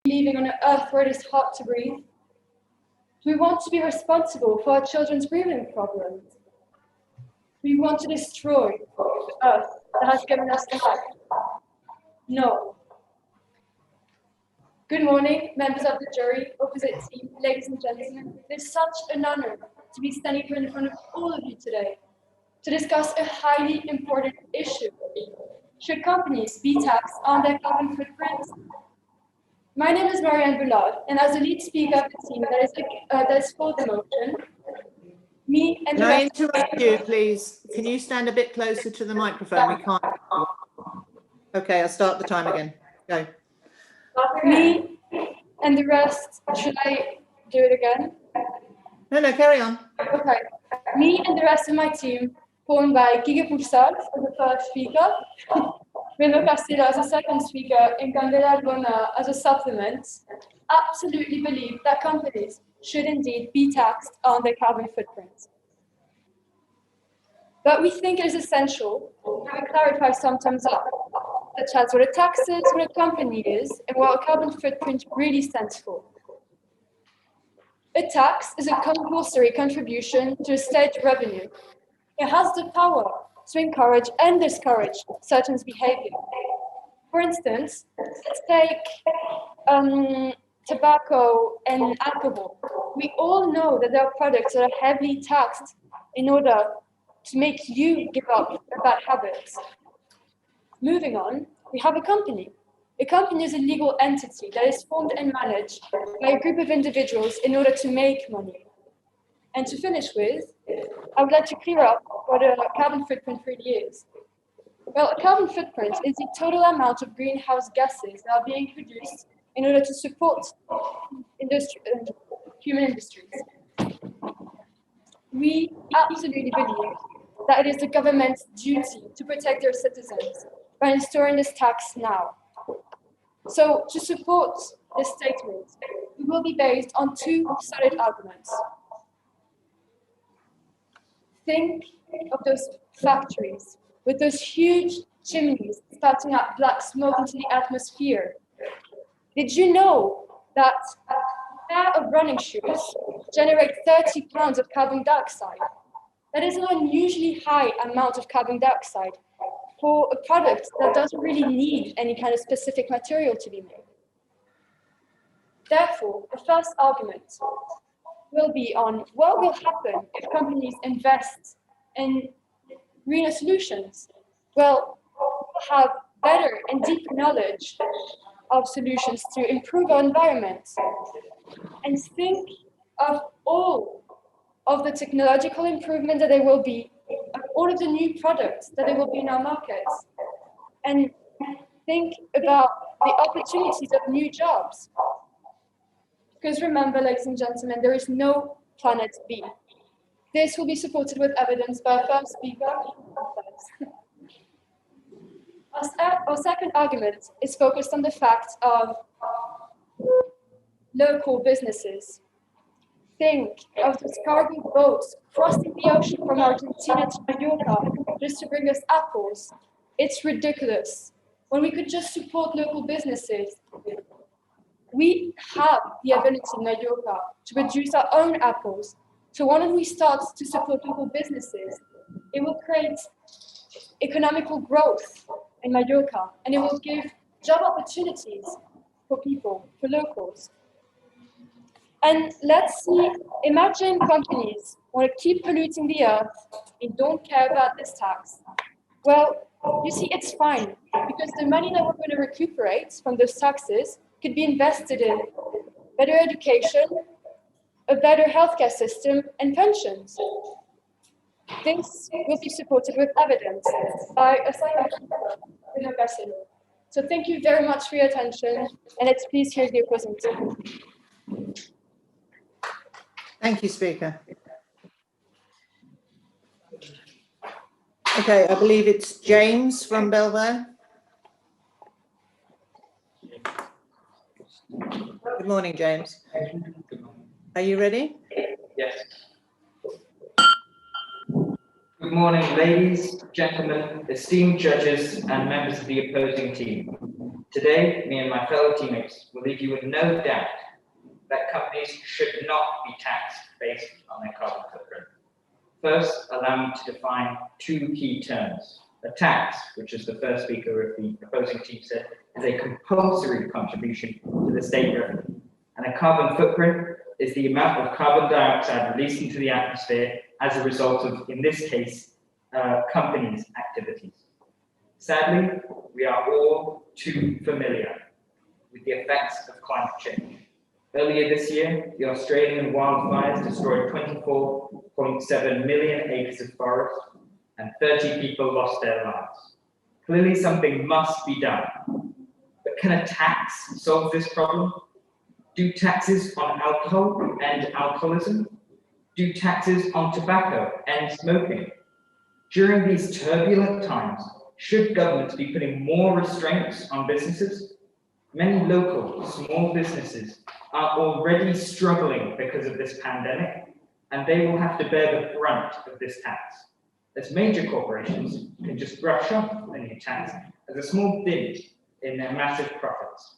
living on an earth where it is hard to breathe? Do we want to be responsible for our children's breathing problems? Do we want to destroy the earth that has given us life? No. Good morning, members of the jury, opposite team, ladies and gentlemen. It is such an honor to be standing here in front of all of you today to discuss a highly important issue. Should companies be taxed on their carbon footprint? My name is Marianne Boulard, and as the lead speaker of the team that is for the motion, me and Can I interrupt you, please? Can you stand a bit closer to the microphone? We can't. Okay, I'll start the time again. Go. Me and the rest, should I do it again? No, carry on. Okay. Me and the rest of my team, formed by Guigui Poussat as the first speaker, Remo Castillo as a second speaker, and Candela Albona as a supplement, absolutely believe that companies should indeed be taxed on their carbon footprint. But we think it is essential that we clarify some terms up, such as what a tax is, what a company is, and what a carbon footprint really stands for. A tax is a compulsory contribution to a state revenue. It has the power to encourage and discourage certain behavior. For instance, let's take tobacco and alcohol. We all know that there are products that are heavily taxed in order to make you give up bad habits. Moving on, we have a company. A company is a legal entity that is formed and managed by a group of individuals in order to make money. And to finish with, I would like to clear up what a carbon footprint really is. Well, a carbon footprint is the total amount of greenhouse gases that are being produced in order to support human industries. We absolutely believe that it is the government's duty to protect their citizens by installing this tax now. So to support this statement, we will be based on two solid arguments. Think of those factories with those huge chimneys spouting out black smoke into the atmosphere. Did you know that a pair of running shoes generate 30 pounds of carbon dioxide? That is an unusually high amount of carbon dioxide for a product that doesn't really need any kind of specific material to be made. Therefore, the first argument will be on what will happen if companies invest in greener solutions. Well, we'll have better and deeper knowledge of solutions to improve our environment. And think of all of the technological improvement that there will be, of all of the new products that there will be in our markets. And think about the opportunities of new jobs. Because remember, ladies and gentlemen, there is no planet B. This will be supported with evidence by our first speaker. Our second argument is focused on the fact of local businesses. Think of those cargo boats crossing the ocean from Argentina to Mallorca just to bring us apples. It's ridiculous. When we could just support local businesses. We have the ability in Mallorca to produce our own apples. So when we start to support local businesses, it will create economical growth in Mallorca, and it will give job opportunities for people, for locals. And let's see, imagine companies want to keep polluting the earth and don't care about this tax. Well, you see, it's fine, because the money that we're going to recuperate from those taxes could be invested in better education, a better healthcare system, and pensions. This will be supported with evidence by a psychiatrist. So thank you very much for your attention, and let's please hear the opposing team. Thank you, Speaker. Okay, I believe it's James from Belvoir. Good morning, James. Are you ready? Yes. Good morning, ladies, gentlemen, esteemed judges, and members of the opposing team. Today, me and my fellow teammates will leave you with no doubt that companies should not be taxed based on their carbon footprint. First, allow me to define two key terms. A tax, which as the first speaker of the opposing team said, is a compulsory contribution to the state revenue. And a carbon footprint is the amount of carbon dioxide released into the atmosphere as a result of, in this case, companies' activities. Sadly, we are all too familiar with the effects of climate change. Earlier this year, the Australian wildfires destroyed 24.7 million acres of forest and 30 people lost their lives. Clearly, something must be done. But can a tax solve this problem? Do taxes on alcohol end alcoholism? Do taxes on tobacco end smoking? During these turbulent times, should governments be putting more restraints on businesses? Many local, small businesses are already struggling because of this pandemic, and they will have to bear the brunt of this tax. As major corporations can just brush off the new tax as a small dent in their massive profits.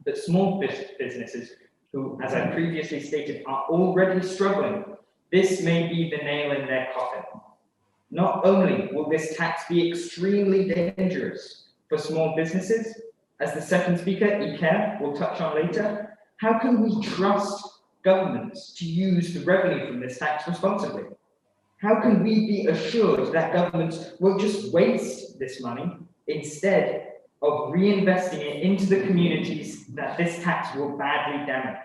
But small businesses who, as I previously stated, are already struggling, this may be the nail in their coffin. Not only will this tax be extremely dangerous for small businesses, as the second speaker, Iker, will touch on later, how can we trust governments to use the revenue from this tax responsibly? How can we be assured that governments won't just waste this money instead of reinvesting it into the communities that this tax will badly damage?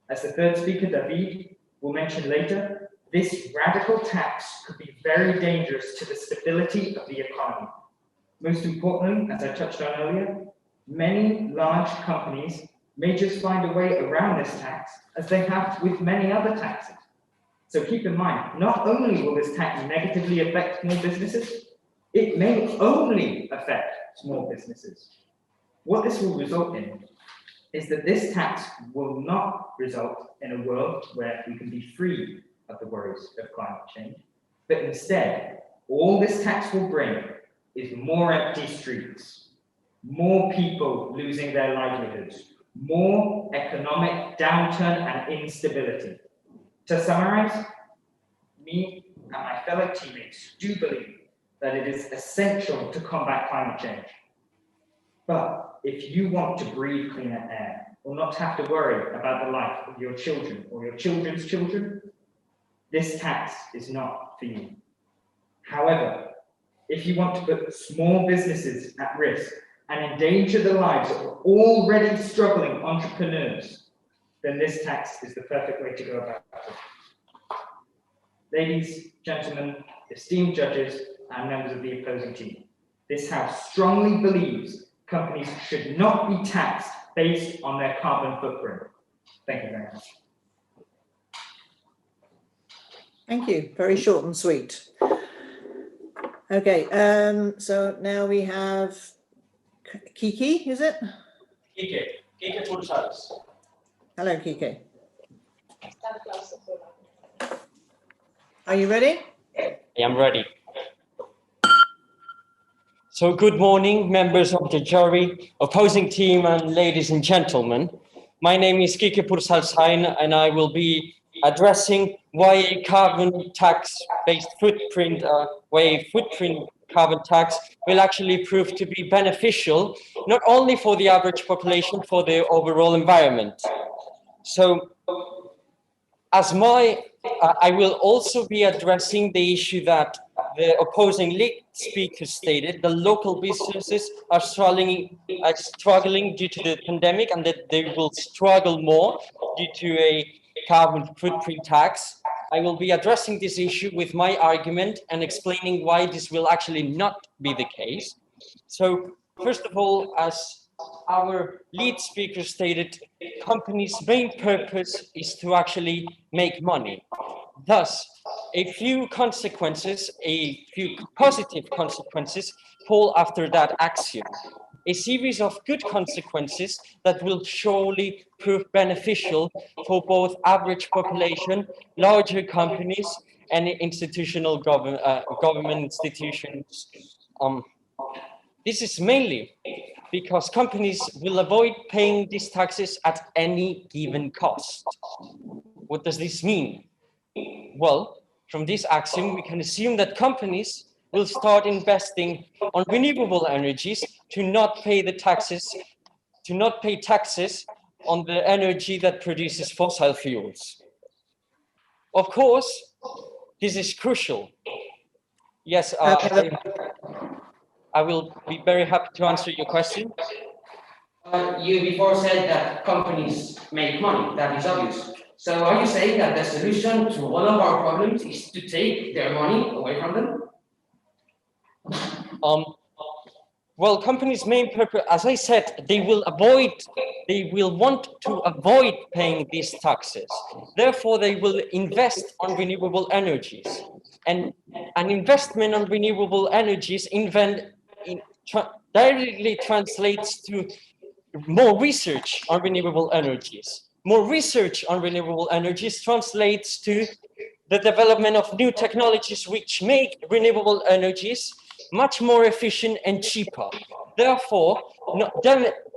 As the third speaker, David, will mention later, this radical tax could be very dangerous to the stability of the economy. Most importantly, as I touched on earlier, many large companies may just find a way around this tax as they have with many other taxes. So keep in mind, not only will this tax negatively affect small businesses, it may only affect small businesses. What this will result in is that this tax will not result in a world where we can be free of the worries of climate change, but instead, all this tax will bring is more empty streets, more people losing their livelihoods, more economic downturn and instability. To summarize, me and my fellow teammates do believe that it is essential to combat climate change. But if you want to breathe cleaner air, or not have to worry about the life of your children or your children's children, this tax is not for you. However, if you want to put small businesses at risk and endanger the lives of already struggling entrepreneurs, then this tax is the perfect way to go about it. Ladies, gentlemen, esteemed judges, and members of the opposing team, this House strongly believes companies should not be taxed based on their carbon footprint. Thank you very much. Thank you. Very short and sweet. Okay, so now we have Kiki, is it? Kike Pulsars. Hello, Kiki. Are you ready? I am ready. So good morning, members of the jury, opposing team, and ladies and gentlemen. My name is Kike Pursalsain, and I will be addressing why a carbon tax-based footprint, carbon tax will actually prove to be beneficial, not only for the average population, for the overall environment. So, I will also be addressing the issue that the opposing lead speaker stated. The local businesses are struggling due to the pandemic, and that they will struggle more due to a carbon footprint tax. I will be addressing this issue with my argument and explaining why this will actually not be the case. So, first of all, as our lead speaker stated, companies' main purpose is to actually make money. Thus, a few positive consequences fall after that axiom. A series of good consequences that will surely prove beneficial for both average population, larger companies, and institutional government institutions. This is mainly because companies will avoid paying these taxes at any given cost. What does this mean? Well, from this axiom, we can assume that companies will start investing on renewable energies to not pay taxes on the energy that produces fossil fuels. Of course, this is crucial. Yes, I will be very happy to answer your question. You before said that companies make money, that is obvious. So are you saying that the solution to all of our problems is to take their money away from them? Well, companies' main purpose, as I said, they will want to avoid paying these taxes. Therefore, they will invest on renewable energies. And an investment on renewable energies directly translates to more research on renewable energies. More research on renewable energies translates to the development of new technologies which make renewable energies much more efficient and cheaper, therefore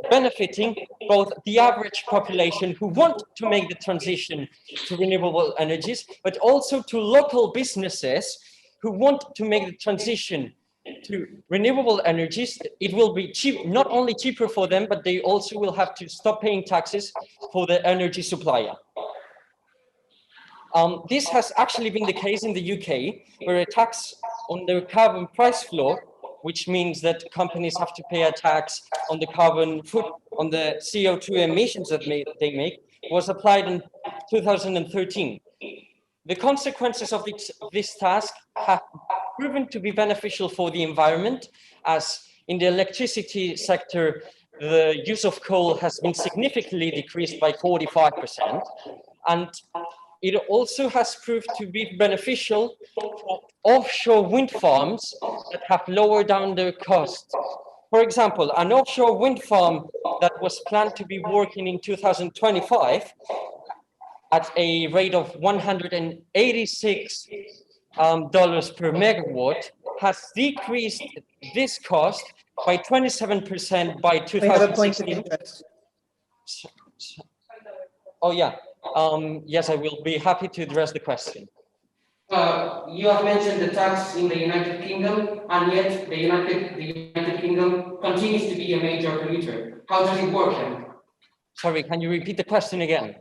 benefiting both the average population who want to make the transition to renewable energies, but also to local businesses who want to make the transition to renewable energies. It will be cheap, not only cheaper for them, but they also will have to stop paying taxes for the energy supplier. This has actually been the case in the UK, where a tax on the carbon price floor, which means that companies have to pay a tax on the on the CO2 emissions that they make, was applied in 2013. The consequences of this task have proven to be beneficial for the environment, as in the electricity sector, the use of coal has been significantly decreased by 45%. And it also has proved to be beneficial for offshore wind farms that have lowered down their costs. For example, an offshore wind farm that was planned to be working in 2025 at a rate of $186 per megawatt has decreased this cost by 27% by 2016. Oh yeah. Yes, I will be happy to address the question. You have mentioned the tax in the United Kingdom, and yet the United Kingdom continues to be a major polluter. How does it work then? Sorry, can you repeat the question again?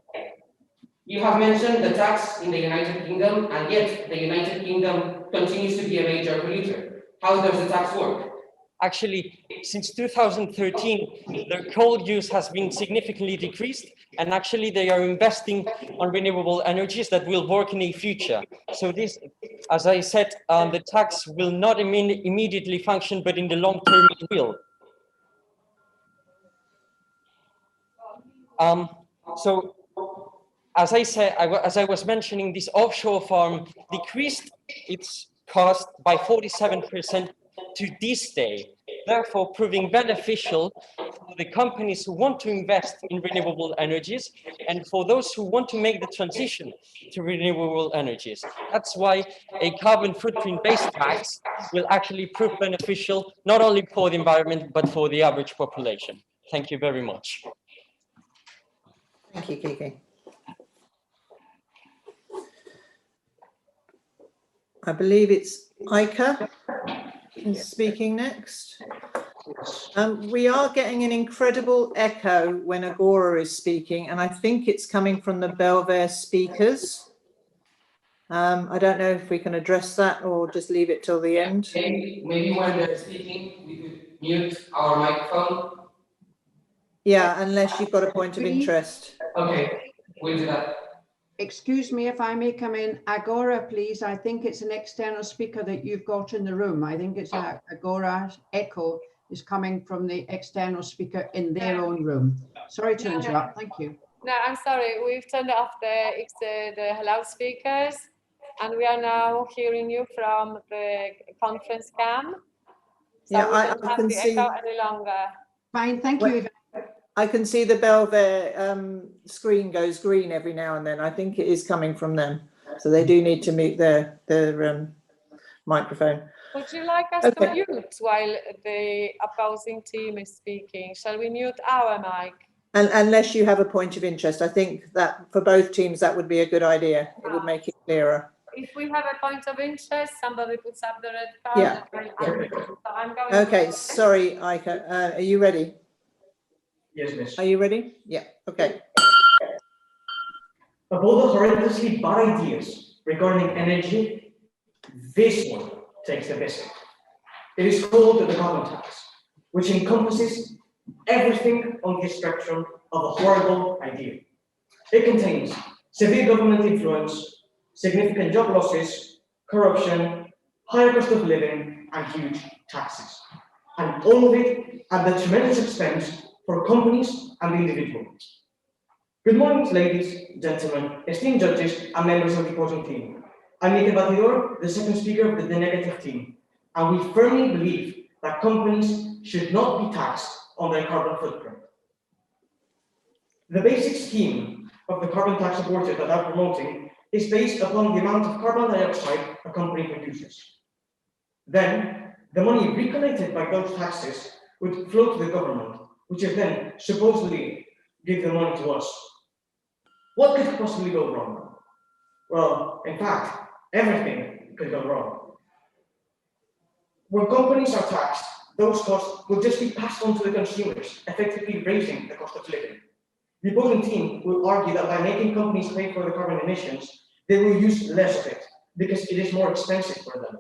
You have mentioned the tax in the United Kingdom, and yet the United Kingdom continues to be a major polluter. How does the tax work? Actually, since 2013, their coal use has been significantly decreased, and actually they are investing on renewable energies that will work in the future. So this, as I said, the tax will not immediately function, but in the long term it will. So, as I said, as I was mentioning, this offshore farm decreased its cost by 47% to this day, therefore proving beneficial for the companies who want to invest in renewable energies and for those who want to make the transition to renewable energies. That's why a carbon footprint-based tax will actually prove beneficial, not only for the environment, but for the average population. Thank you very much. Thank you, Kiki. I believe it's Aika is speaking next. We are getting an incredible echo when Agora is speaking, and I think it's coming from the Belvedere speakers. I don't know if we can address that or just leave it till the end. Maybe when they're speaking, we could mute our microphone. Yeah, unless you've got a point of interest. Okay, we'll do that. Excuse me if I may come in. Agora, please. I think it's an external speaker that you've got in the room. I think it's Agora echo is coming from the external speaker in their own room. Sorry to interrupt. Thank you. No, I'm sorry. We've turned off the loudspeakers, and we are now hearing you from the conference cam. So Yeah, we don't I have can the see. echo any longer. Fine, thank you. I can see the Belvedere screen goes green every now and then. I think it is coming from them. So they do need to mute their microphone. Would you like us to mute while the opposing team is speaking? Shall we mute our mic? And unless you have a point of interest, I think that for both teams, that would be a good idea. It would make it clearer. If we have a point of interest, somebody puts up the red card. Yeah. So I'm going Okay, sorry, Aika. Are you ready? Yes, miss. Are you ready? Yeah, okay. Of all the horrendously bad ideas regarding energy, this one takes the biscuit. It is called the carbon tax, which encompasses everything on the spectrum of a horrible idea. It contains severe government influence, significant job losses, corruption, higher cost of living, and huge taxes. And all of it at the tremendous expense for companies and individuals. Good morning, ladies, gentlemen, esteemed judges, and members of the opposing team. I'm Miguel Batidor, the second speaker of the negative team, and we firmly believe that companies should not be taxed on their carbon footprint. The basic scheme of the carbon tax supported that I'm promoting is based upon the amount of carbon dioxide a company produces. Then, the money recollected by those taxes would flow to the government, which is then supposedly give the money to us. What could possibly go wrong? Well, in fact, everything could go wrong. When companies are taxed, those costs will just be passed on to the consumers, effectively raising the cost of living. The opposing team will argue that by making companies pay for the carbon emissions, they will use less of it because it is more expensive for them.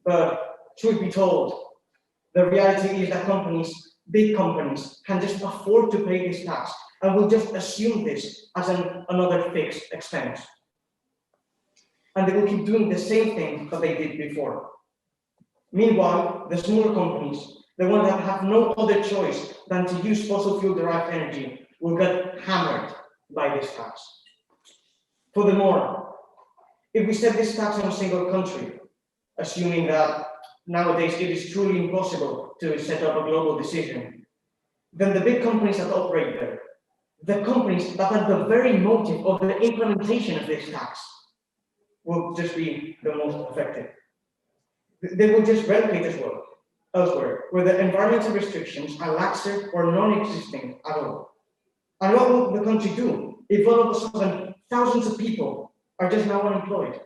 But truth be told, the reality is that companies, big companies, can just afford to pay this tax and will just assume this as another fixed expense. And they will keep doing the same thing that they did before. Meanwhile, the smaller companies, the ones that have no other choice than to use fossil fuel derived energy, will get hammered by this tax. Furthermore, if we set this tax on a single country, assuming that nowadays it is truly impossible to set up a global decision, then the big companies that operate there, the companies that are the very motive of the implementation of this tax, will just be the most affected. They will just replicate as well elsewhere, where the environmental restrictions are laxer or non-existing at all. And what will the country do if all of a sudden thousands of people are just now unemployed?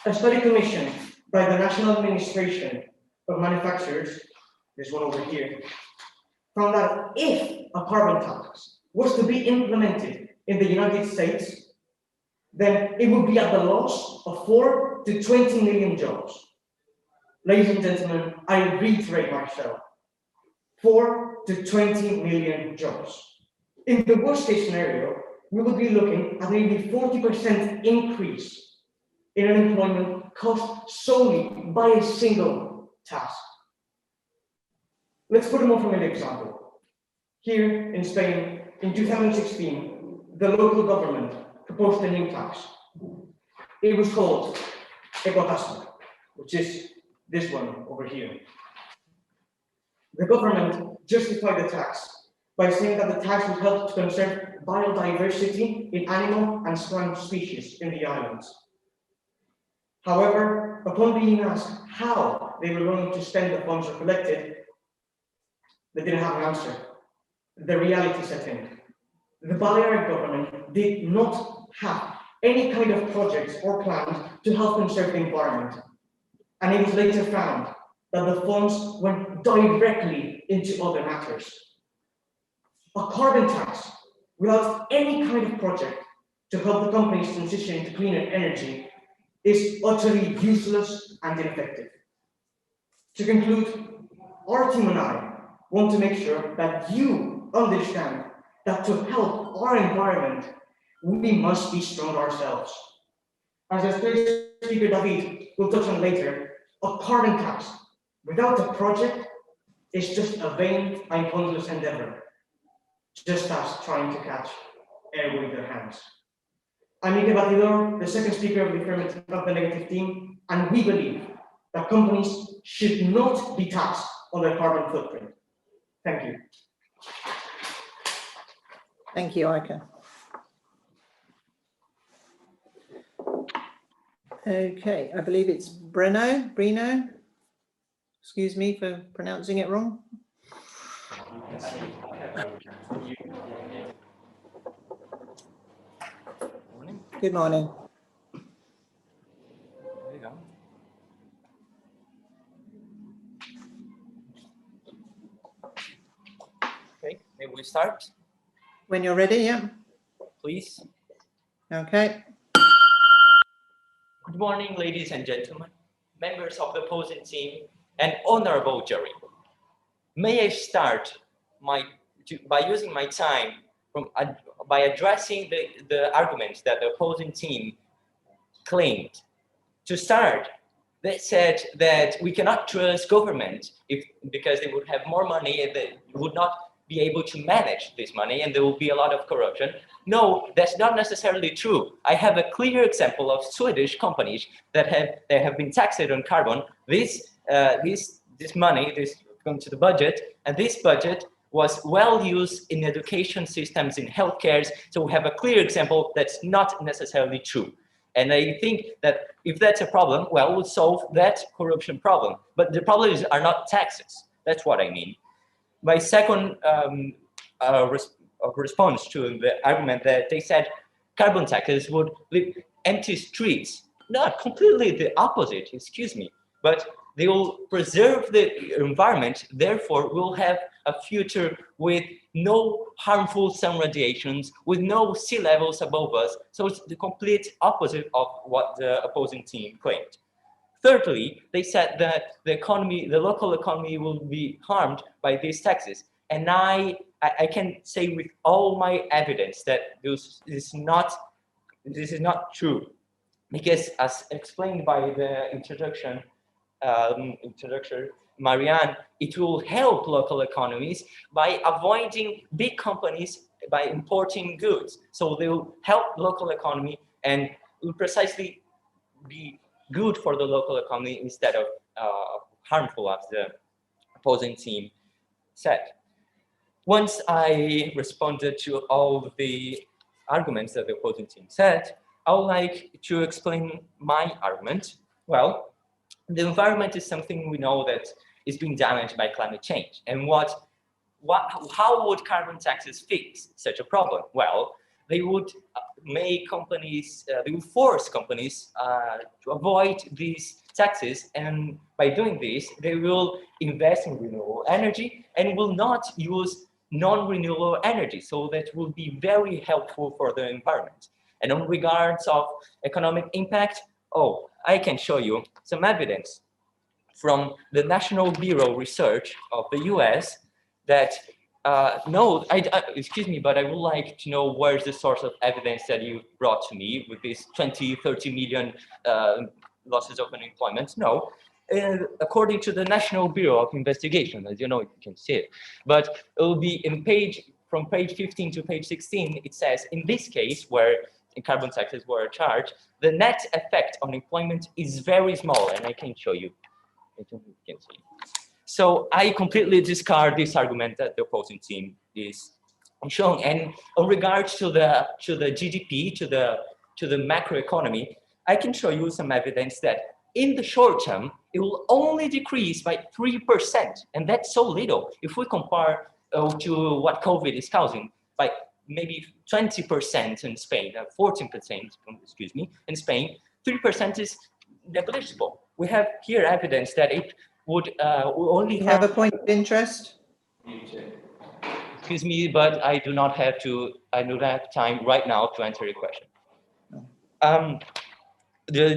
A study commissioned by the National Administration of Manufacturers, this one over here, found that if a carbon tax was to be implemented in the United States, then it would be at the loss of 4 to 20 million jobs. Ladies and gentlemen, I reiterate myself, 4 to 20 million jobs. In the worst case scenario, we would be looking at maybe 40% increase in unemployment caused solely by a single task. Let's put a more familiar example. Here in Spain, in 2016, the local government proposed a new tax. It was called ecotaxa, which is this one over here. The government justified the tax by saying that the tax would help to conserve biodiversity in animal and plant species in the islands. However, upon being asked how they were going to spend the funds collected, they didn't have an answer. The reality set in. The Balearic government did not have any kind of projects or plans to help conserve the environment. And it was later found that the funds went directly into other matters. A carbon tax without any kind of project to help the companies transition to cleaner energy is utterly useless and ineffective. To conclude, our team and I want to make sure that you understand that to help our environment, we must be strong ourselves. As the third speaker, David, will touch on later, a carbon tax without a project is just a vain and pointless endeavor, just as trying to catch air with your hands. I'm Miguel Batidor, the second speaker of the negative team, and we believe that companies should not be taxed on their carbon footprint. Thank you. Thank you, Aika. Okay, I believe it's Breno. Excuse me for pronouncing it wrong. Good morning. There you go. Okay, maybe we start, When you're ready, yeah. please. Okay. Good morning, ladies and gentlemen, members of the opposing team, and honorable jury. May I start by using my time by addressing the arguments that the opposing team claimed. To start, they said that we cannot trust government because they would have more money and they would not be able to manage this money and there will be a lot of corruption. No, that's not necessarily true. I have a clear example of Swedish companies that have been taxed on carbon. This money, this going to the budget, and this budget was well used in education systems, in healthcare. So we have a clear example that's not necessarily true. And I think that if that's a problem, well, we'll solve that corruption problem. But the problem are not taxes. That's what I mean. My second response to the argument that they said carbon taxes would leave empty streets. Not completely the opposite, excuse me. But they will preserve the environment, therefore we'll have a future with no harmful sun radiations, with no sea levels above us. So it's the complete opposite of what the opposing team claimed. Thirdly, they said that the local economy will be harmed by these taxes. And I can say with all my evidence that this is not true. Because as explained by the introduction, Marianne, it will help local economies by avoiding big companies by importing goods. So they will help local economy and will precisely be good for the local economy instead of harmful, as the opposing team said. Once I responded to all the arguments that the opposing team said, I would like to explain my argument. Well, the environment is something we know that is being damaged by climate change. And how would carbon taxes fix such a problem? Well, they would make companies, they would force companies to avoid these taxes. And by doing this, they will invest in renewable energy and will not use non-renewable energy. So that will be very helpful for the environment. And on regards of economic impact, oh, I can show you some evidence from the National Bureau Research of the US that, excuse me, but I would like to know where's the source of evidence that you brought to me with these 30 million losses of unemployment. No, according to the National Bureau of Investigation, as you know, you can see it, but it will be from page 15 to page 16, it says, in this case, where carbon taxes were charged, the net effect on employment is very small, and I can show you. So I completely discard this argument that the opposing team is showing. And in regards to the GDP, to the macroeconomy, I can show you some evidence that in the short term, it will only decrease by 3%, and that's so little. If we compare to what COVID is causing, by maybe 20% in Spain, 14%, excuse me, in Spain, 3% is negligible. We have here evidence that it would only have a point of interest. Excuse me, but I do not have time right now to answer your question. The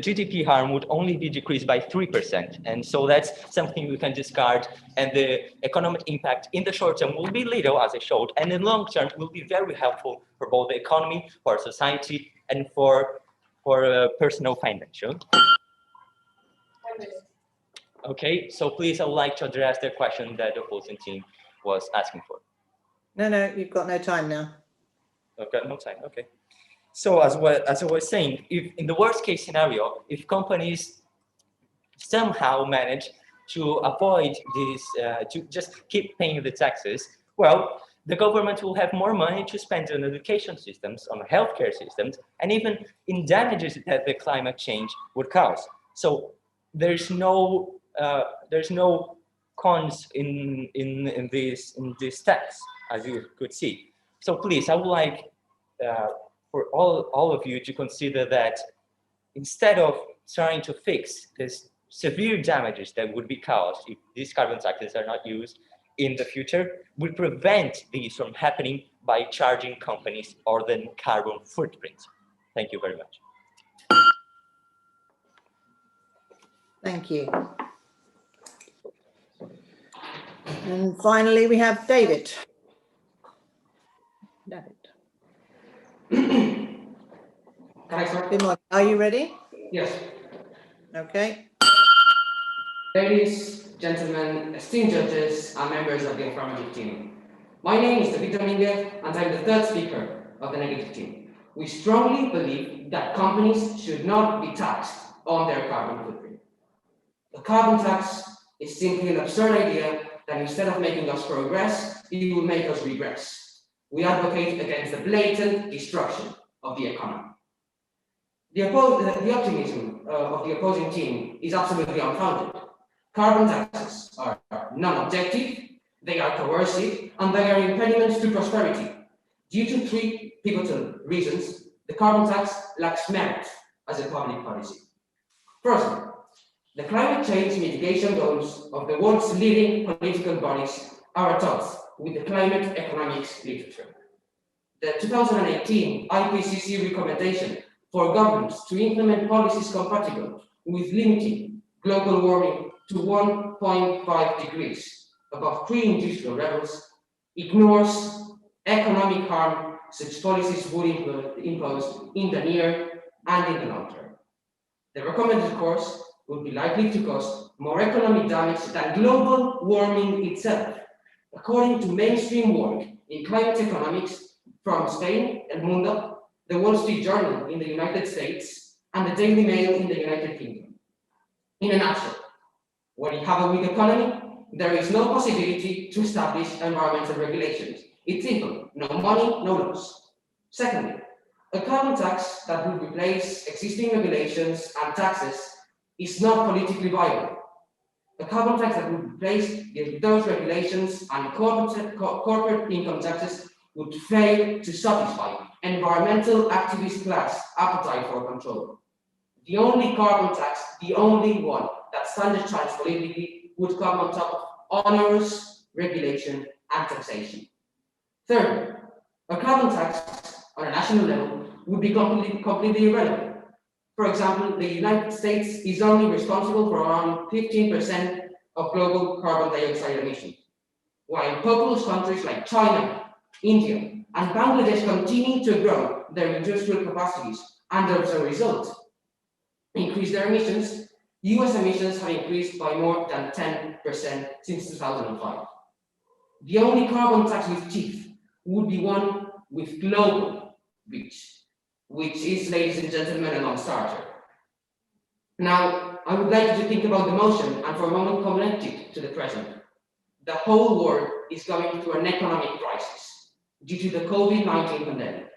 GDP harm would only be decreased by 3%, and so that's something we can discard. And the economic impact in the short term will be little, as I showed, and in the long term will be very helpful for both the economy, for society, and for personal financial. Okay, so please, I would like to address the question that the opposing team was asking for. No, you've got no time now. Okay, no time. Okay. So as I was saying, if in the worst case scenario, if companies somehow manage to avoid this, to just keep paying the taxes, well, the government will have more money to spend on education systems, on healthcare systems, and even in damages that the climate change would cause. So there's no cons in this text, as you could see. So please, I would like for all of you to consider that instead of trying to fix this severe damages that would be caused if these carbon taxes are not used in the future, we prevent these from happening by charging companies or the carbon footprint. Thank you very much. Thank you. And finally, we have David. David. Can I start? Good morning. Are you ready? Yes. Okay. Ladies, gentlemen, esteemed judges, and members of the affirmative team. My name is David Dominguez, and I'm the third speaker of the negative team. We strongly believe that companies should not be taxed on their carbon footprint. The carbon tax is simply an absurd idea that instead of making us progress, it will make us regress. We advocate against the blatant destruction of the economy. The optimism of the opposing team is absolutely unfounded. Carbon taxes are non-objective, they are coercive, and they are impediments to prosperity. Due to three pivotal reasons, the carbon tax lacks merit as a public policy. Firstly, the climate change mitigation goals of the world's leading political bodies are at odds with the climate economics literature. The 2018 IPCC recommendation for governments to implement policies compatible with limiting global warming to 1.5 degrees above pre-industrial levels ignores economic harm such policies would impose in the near and in the long term. The recommended course would be likely to cause more economic damage than global warming itself, according to mainstream work in climate economics from Spain, El Mundo, the Wall Street Journal in the United States, and the Daily Mail in the United Kingdom. In a nutshell, when you have a weak economy, there is no possibility to establish environmental regulations. It's simple, no money, no laws. Secondly, a carbon tax that would replace existing regulations and taxes is not politically viable. A carbon tax that would replace those regulations and corporate income taxes would fail to satisfy environmental activist class appetite for control. The only carbon tax, the only one that stands a chance politically, would come on top of onerous regulation and taxation. Third, a carbon tax on a national level would be completely irrelevant. For example, the United States is only responsible for around 15% of global carbon dioxide emissions, while populous countries like China, India, and Bangladesh continue to grow their industrial capacities and as a result, increase their emissions. US emissions have increased by more than 10% since 2005. The only carbon tax with teeth would be one with global reach, which is, ladies and gentlemen, a non-starter. Now, I would like you to think about the motion and for a moment connect it to the present. The whole world is going through an economic crisis due to the COVID-19 pandemic.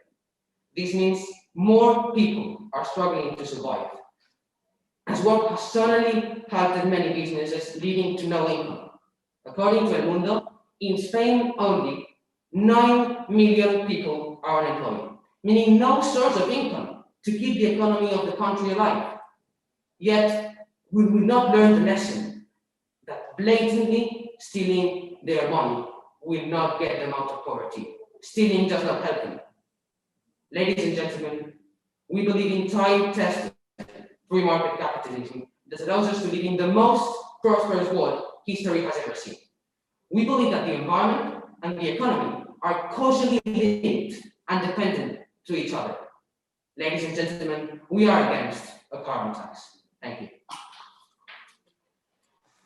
This means more people are struggling to survive, as work has suddenly halted many businesses, leading to no income. According to El Mundo, in Spain only, 9 million people are unemployed, meaning no source of income to keep the economy of the country alive. Yet, we will not learn the lesson that blatantly stealing their money will not get them out of poverty. Stealing does not help them. Ladies and gentlemen, we believe in time-tested free market capitalism that allows us to live in the most prosperous world history has ever seen. We believe that the environment and the economy are causally linked and dependent to each other. Ladies and gentlemen, we are against a carbon tax. Thank you.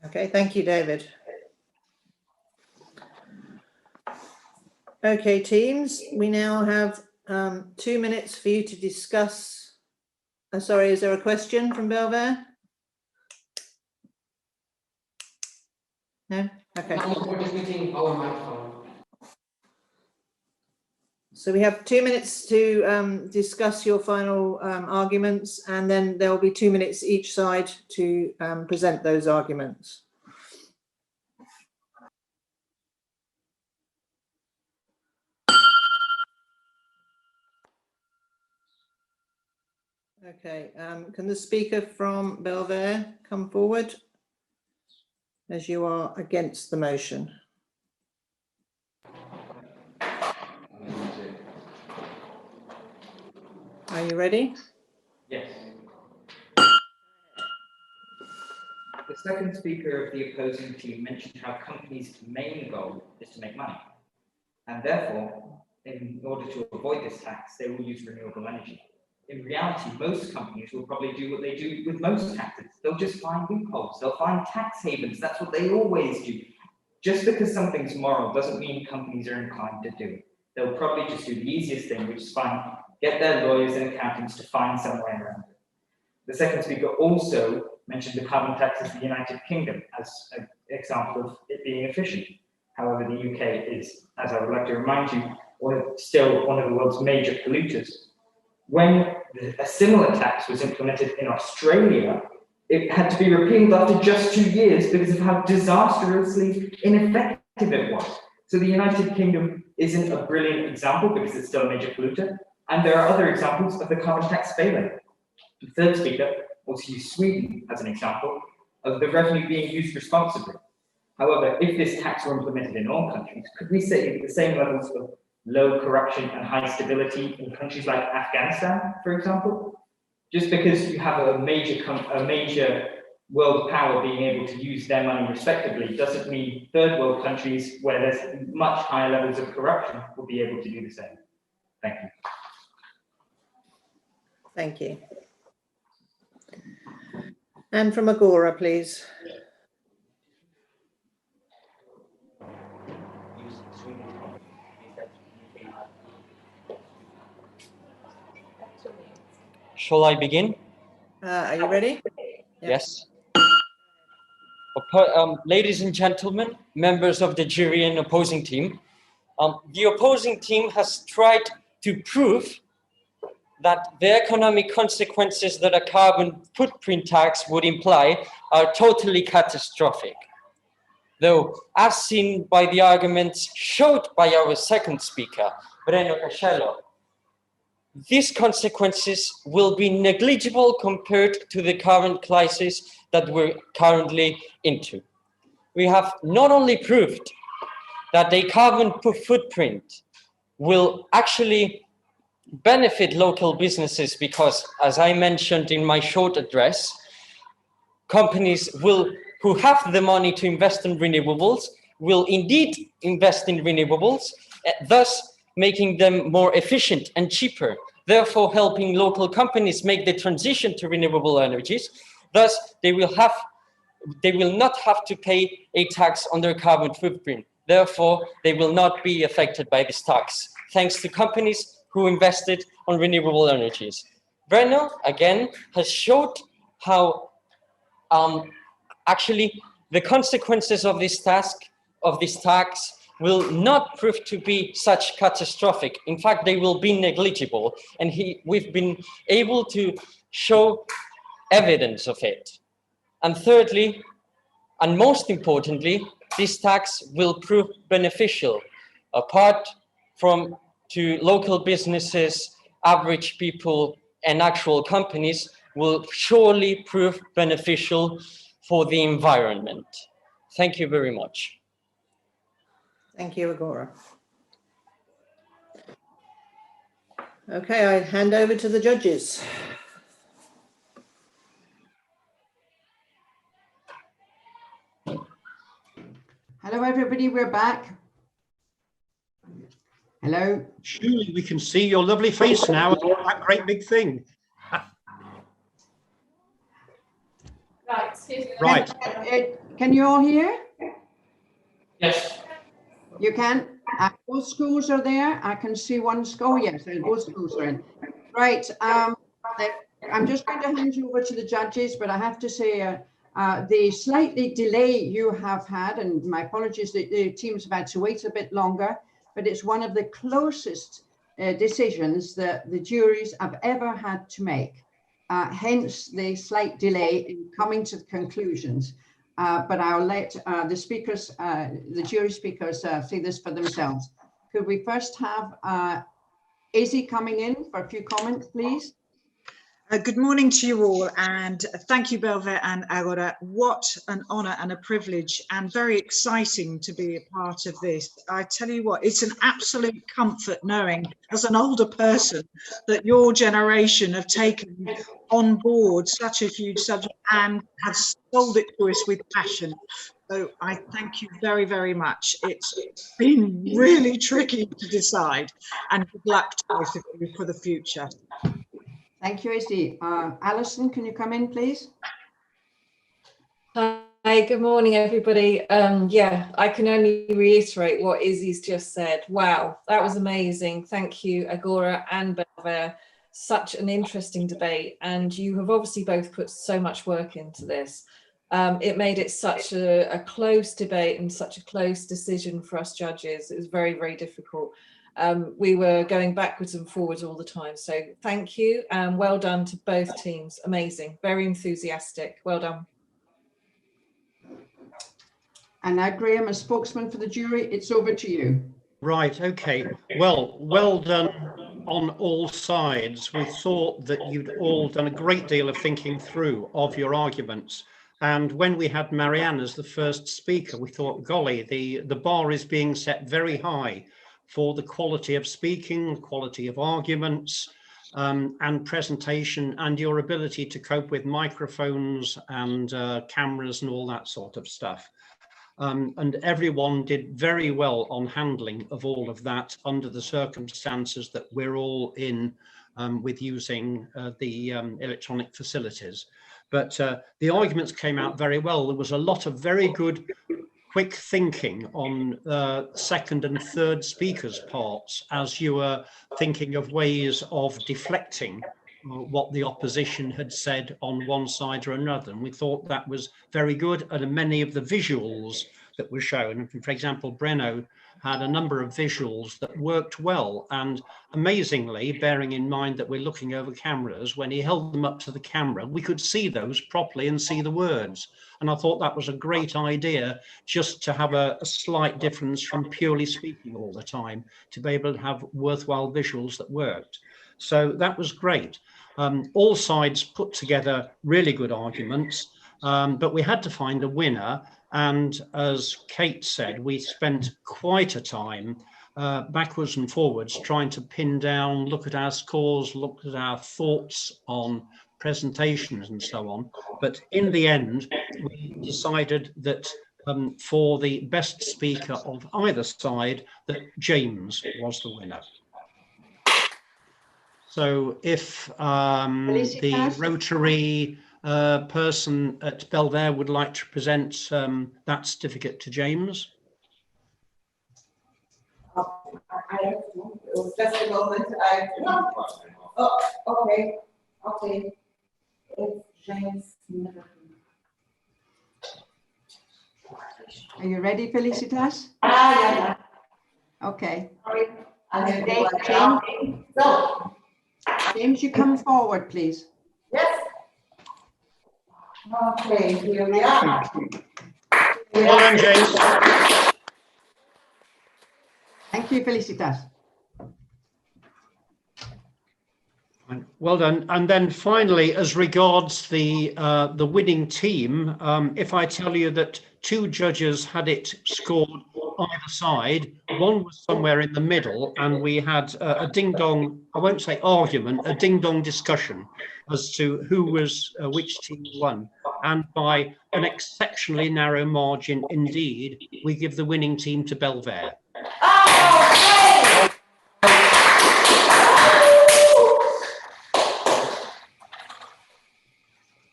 Okay, thank you, David. Okay, teams, we now have 2 minutes for you to discuss. Sorry, is there a question from Belver? No? Okay. We're just meeting our microphone. So we have 2 minutes to discuss your final arguments, and then there will be 2 minutes each side to present those arguments. Okay, can the speaker from Belvedere come forward, as you are against the motion? Are you ready? Yes. The second speaker of the opposing team mentioned how companies' main goal is to make money. And therefore, in order to avoid this tax, they will use renewable energy. In reality, most companies will probably do what they do with most taxes. They'll just find loopholes. They'll find tax havens. That's what they always do. Just because something's moral doesn't mean companies are inclined to do it. They'll probably just do the easiest thing, which is get their lawyers and accountants to find some way around it. The second speaker also mentioned the carbon taxes in the United Kingdom as an example of it being efficient. However, the UK is, as I would like to remind you, still one of the world's major polluters. When a similar tax was implemented in Australia, it had to be repealed after just 2 years because of how disastrously ineffective it was. So the United Kingdom isn't a brilliant example because it's still a major polluter. And there are other examples of the carbon tax failing. The third speaker also used Sweden as an example of the revenue being used responsibly. However, if this tax were implemented in all countries, could we say the same levels of low corruption and high stability in countries like Afghanistan, for example? Just because you have a major world power being able to use their money respectively doesn't mean third world countries where there's much higher levels of corruption will be able to do the same. Thank you. Thank you. And from Agora, please. Shall I begin? Are you ready? Yeah. Yes. Ladies and gentlemen, members of the jury and opposing team, the opposing team has tried to prove that the economic consequences that a carbon footprint tax would imply are totally catastrophic. Though, as seen by the arguments showed by our second speaker, Breno Cascello, these consequences will be negligible compared to the current crisis that we're currently into. We have not only proved that a carbon footprint will actually benefit local businesses because, as I mentioned in my short address, companies who have the money to invest in renewables will indeed invest in renewables, thus making them more efficient and cheaper, therefore helping local companies make the transition to renewable energies. Thus, they will not have to pay a tax on their carbon footprint. Therefore, they will not be affected by this tax, thanks to companies who invested on renewable energies. Breno, again, has showed how actually the consequences of this tax will not prove to be such catastrophic. In fact, they will be negligible. And we've been able to show evidence of it. And thirdly, and most importantly, this tax will prove beneficial, apart from to local businesses, average people, and actual companies, will surely prove beneficial for the environment. Thank you very much. Thank you, Agora. Okay, I hand over to the judges. Hello, everybody, we're back. Hello. Surely we can see your lovely face now, that great big thing. Right. Can you all hear? Yes. You can? Both schools are there. I can see one school. Yes, both schools are in. Right. I'm just going to hand you over to the judges, but I have to say the slightly delay you have had, and my apologies that the teams have had to wait a bit longer, but it's one of the closest decisions that the juries have ever had to make. Hence the slight delay in coming to conclusions. But I'll let the speakers, the jury speakers, see this for themselves. Could we first have Izzy coming in for a few comments, please? Good morning to you all, and thank you, Belver and Agora. What an honour and a privilege, and very exciting to be a part of this. I tell you what, it's an absolute comfort knowing, as an older person, that your generation have taken on board such a huge subject and have sold it to us with passion. So I thank you very, very much. It's been really tricky to decide, and good luck to both of you for the future. Thank you, Izzy. Alison, can you come in, please? Hi, good morning, everybody. Yeah, I can only reiterate what Izzy's just said. Wow, that was amazing. Thank you, Agora and Belver. Such an interesting debate, and you have obviously both put so much work into this. It made it such a close debate and such a close decision for us judges. It was very, very difficult. We were going backwards and forwards all the time. So thank you and well done to both teams. Amazing, very enthusiastic. Well done. And now, Graham, as spokesman for the jury, it's over to you. Right, okay. Well done on all sides. We thought that you'd all done a great deal of thinking through of your arguments. And when we had Marianne as the first speaker, we thought, golly, the bar is being set very high for the quality of speaking, quality of arguments, and presentation, and your ability to cope with microphones and cameras and all that sort of stuff. And everyone did very well on handling of all of that under the circumstances that we're all in with using the electronic facilities. But the arguments came out very well. There was a lot of very good quick thinking on second and third speakers' parts as you were thinking of ways of deflecting what the opposition had said on one side or another. And we thought that was very good. And many of the visuals that were shown, for example, Breno had a number of visuals that worked well. And amazingly, bearing in mind that we're looking over cameras, when he held them up to the camera, we could see those properly and see the words. And I thought that was a great idea, just to have a slight difference from purely speaking all the time, to be able to have worthwhile visuals that worked. So that was great. All sides put together really good arguments, but we had to find a winner. And as Kate said, we spent quite a time backwards and forwards trying to pin down, look at our scores, look at our thoughts on presentations and so on. But in the end, we decided that for the best speaker of either side, that James was the winner. So if the Rotary person at Belver would like to present that certificate to James. Just a moment. Oh, okay. Okay. It's James. Are you ready, Felicitas? Yeah. Okay. Sorry. James, so, James, you come forward, please. Yes. Okay, here we are. Well done, James. Thank you, Felicitas. Well done. And then finally, as regards the winning team, if I tell you that 2 judges had it scored either side, one was somewhere in the middle, and we had a ding-dong, I won't say argument, a ding-dong discussion as to who was which team won. And by an exceptionally narrow margin indeed, we give the winning team to Belver.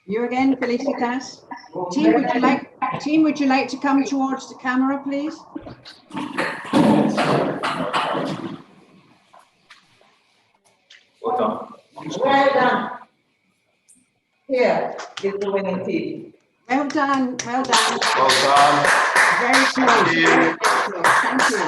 You again, Felicitas. Team, would you like to come towards the camera, please? Well done. Well done. Here is the winning team. Well done. Well done. Well done. Very close. Very close. Thank you.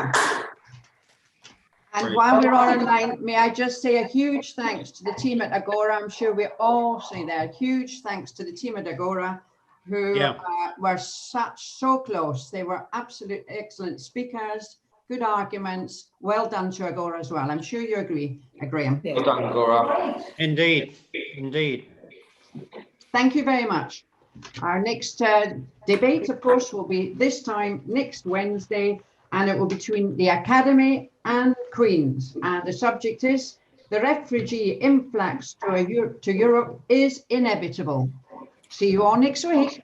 And while we're online, may I just say a huge thanks to the team at Agora. I'm sure we all say that. Huge thanks to the team at Agora, who were so close. They were absolute excellent speakers, good arguments. Well done to Agora as well. I'm sure you agree, Graham. Well done, Agora. Indeed, indeed. Thank you very much. Our next debate, of course, will be this time next Wednesday, and it will be between the Academy and Queen's. And the subject is the refugee influx to Europe is inevitable. See you all next week.